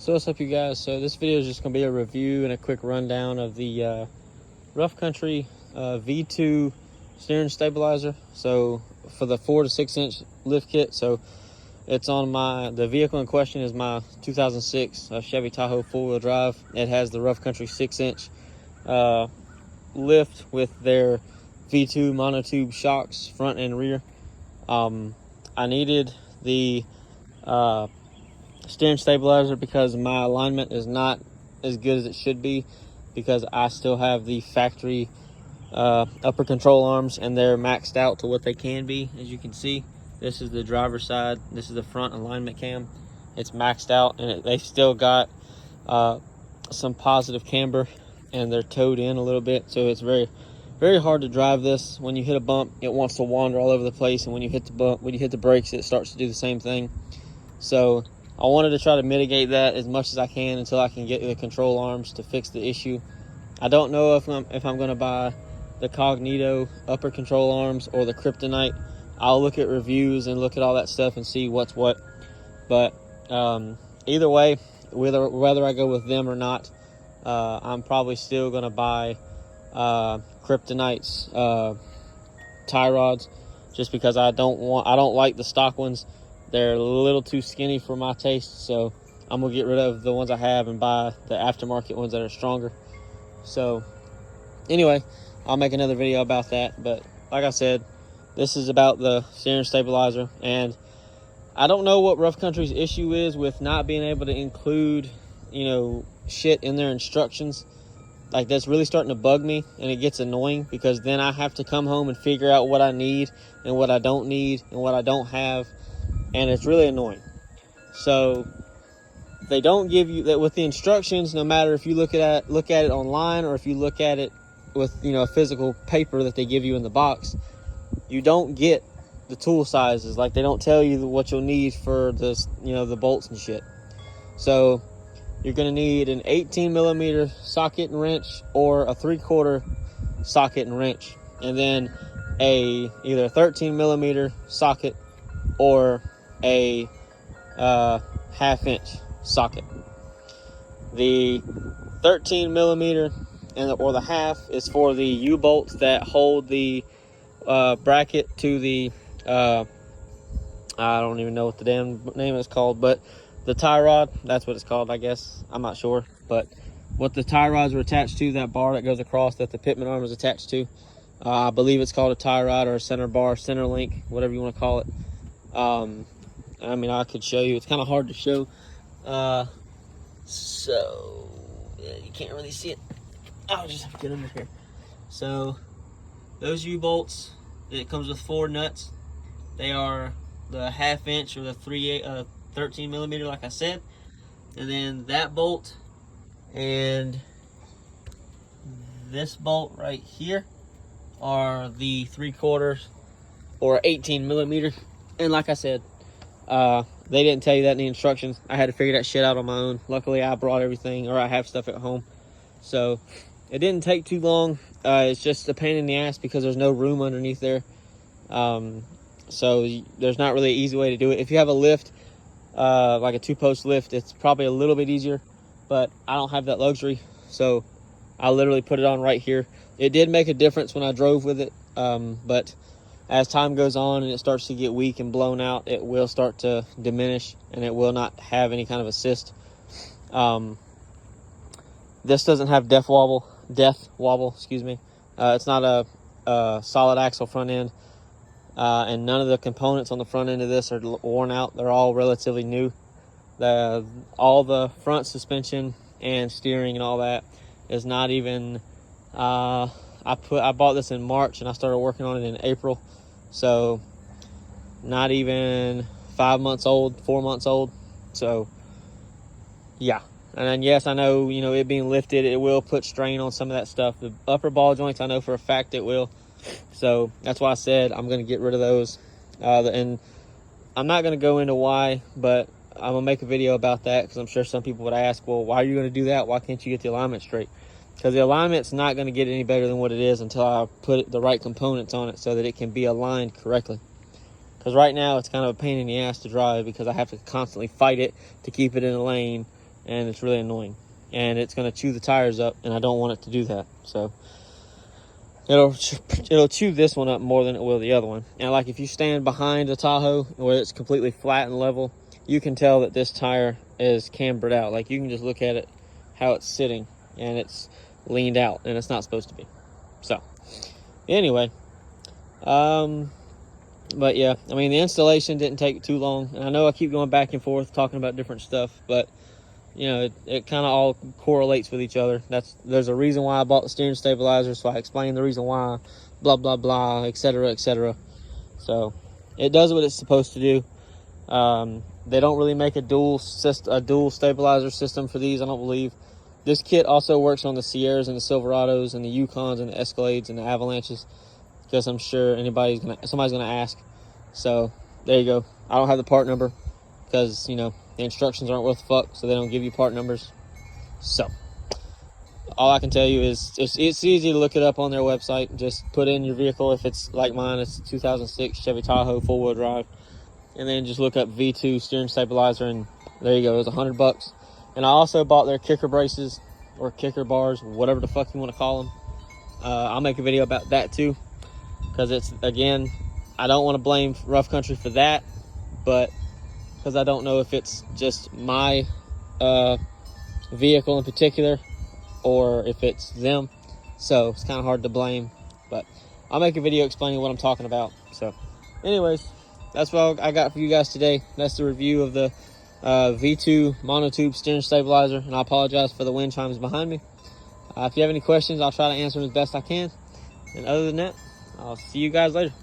So what's up, you guys? So this video is just going to be a review and a quick rundown of the Rough Country V2 steering stabilizer. So for the 4 to 6 inch lift kit, so it's on the vehicle in question is my 2006 Chevy Tahoe 4-wheel drive. It has the Rough Country 6 inch lift with their V2 monotube shocks front and rear. I needed the steering stabilizer because my alignment is not as good as it should be, because I still have the factory upper control arms and they're maxed out to what they can be. As you can see, this is the driver's side, this is the front alignment cam. It's maxed out, and they still got some positive camber and they're towed in a little bit, so it's very hard to drive this. When you hit a bump, it wants to wander all over the place, and when you hit the brakes, it starts to do the same thing. So I wanted to try to mitigate that as much as I can until I can get the control arms to fix the issue. I don't know if I'm going to buy the Cognito upper control arms or the Kryptonite. I'll look at reviews and look at all that stuff and see what's what. But either way, whether I go with them or not, I'm probably still going to buy Kryptonite's tie rods, just because I don't like the stock ones. They're a little too skinny for my taste, so I'm gonna get rid of the ones I have and buy the aftermarket ones that are stronger. So anyway, I'll make another video about that. But like I said, this is about the steering stabilizer, and I don't know what Rough Country's issue is with not being able to include, shit in their instructions. Like, that's really starting to bug me, and it gets annoying, because then I have to come home and figure out what I need and what I don't need and what I don't have. And it's really annoying. So they don't give you that with the instructions, no matter if you look at it online or if you look at it with a physical paper that they give you in the box. You don't get the tool sizes. Like, they don't tell you what you'll need for this, the bolts and shit. So you're going to need an 18mm socket and wrench, or a 3/4 socket and wrench, and then either a 13mm socket or a 1/2 inch socket. The 13mm or the half is for the U-bolts that hold the bracket to the I don't even know what the damn name is called, but the tie rod, that's what it's called, I guess. I'm not sure, but what the tie rods are attached to, that bar that goes across that the pitman arm is attached to, I believe it's called a tie rod or a center bar, center link, whatever you want to call it. I mean, I could show you. It's kind of hard to show. So yeah, you can't really see it. I'll just have to get under here. So those U-bolts, it comes with 4 nuts. They are the 1/2 inch or the 13mm, like I said. And then that bolt and this bolt right here are the 3/4 or 18mm. And like I said, they didn't tell you that in the instructions. I had to figure that shit out on my own. Luckily, I brought everything, or I have stuff at home. So it didn't take too long. It's just a pain in the ass because there's no room underneath there. So there's not really an easy way to do it. If you have a lift, like a 2-post lift, it's probably a little bit easier. But I don't have that luxury. So I literally put it on right here. It did make a difference when I drove with it. But as time goes on and it starts to get weak and blown out, it will start to diminish, and it will not have any kind of assist. This doesn't have death wobble, excuse me. It's not a solid axle front end, and none of the components on the front end of this are worn out. They're all relatively new. All the front suspension and steering and all that is not even, I bought this in March and I started working on it in April. So not even 5 months old, 4 months old. So yeah. And then yes, I know, it being lifted, it will put strain on some of that stuff. The upper ball joints, I know for a fact it will. So that's why I said I'm going to get rid of those. And I'm not going to go into why, but I'm going to make a video about that, because I'm sure some people would ask, well, why are you going to do that? Why can't you get the alignment straight? Because the alignment's not going to get any better than what it is until I put the right components on it so that it can be aligned correctly. Because right now it's kind of a pain in the ass to drive, because I have to constantly fight it to keep it in a lane and it's really annoying. And it's going to chew the tires up, and I don't want it to do that. So it'll chew this one up more than it will the other one. And like if you stand behind a Tahoe where it's completely flat and level, you can tell that this tire is cambered out. Like you can just look at it, how it's sitting, and it's leaned out, and it's not supposed to be. So anyway, but yeah, I mean, the installation didn't take too long, and I know I keep going back and forth talking about different stuff, but you know, it kind of all correlates with each other. There's a reason why I bought the steering stabilizer, so I explained the reason why, blah blah blah, etc etc. So it does what it's supposed to do. They don't really make a dual stabilizer system for these, I don't believe. This kit also works on the Sierras and the Silverados and the Yukons and the Escalades and the Avalanches, because I'm sure somebody's gonna ask. So there you go. I don't have the part number because, you know, the instructions aren't worth a fuck, so they don't give you part numbers. So all I can tell you is it's easy to look it up on their website. Just put in your vehicle. If it's like mine, it's a 2006 Chevy Tahoe 4-wheel drive, and then just look up V2 steering stabilizer, and there you go. It was $100. And I also bought their kicker braces or kicker bars, whatever the fuck you want to call them. I'll make a video about that too, because it's, again, I don't want to blame Rough Country for that, but because I don't know if it's just my vehicle in particular or if it's them, so it's kind of hard to blame. But I'll make a video explaining what I'm talking about. So anyways, that's what I got for you guys today. That's the review of the V2 monotube steering stabilizer, and I apologize for the wind chimes behind me. If you have any questions, I'll try to answer them as best I can, and other than that, I'll see you guys later.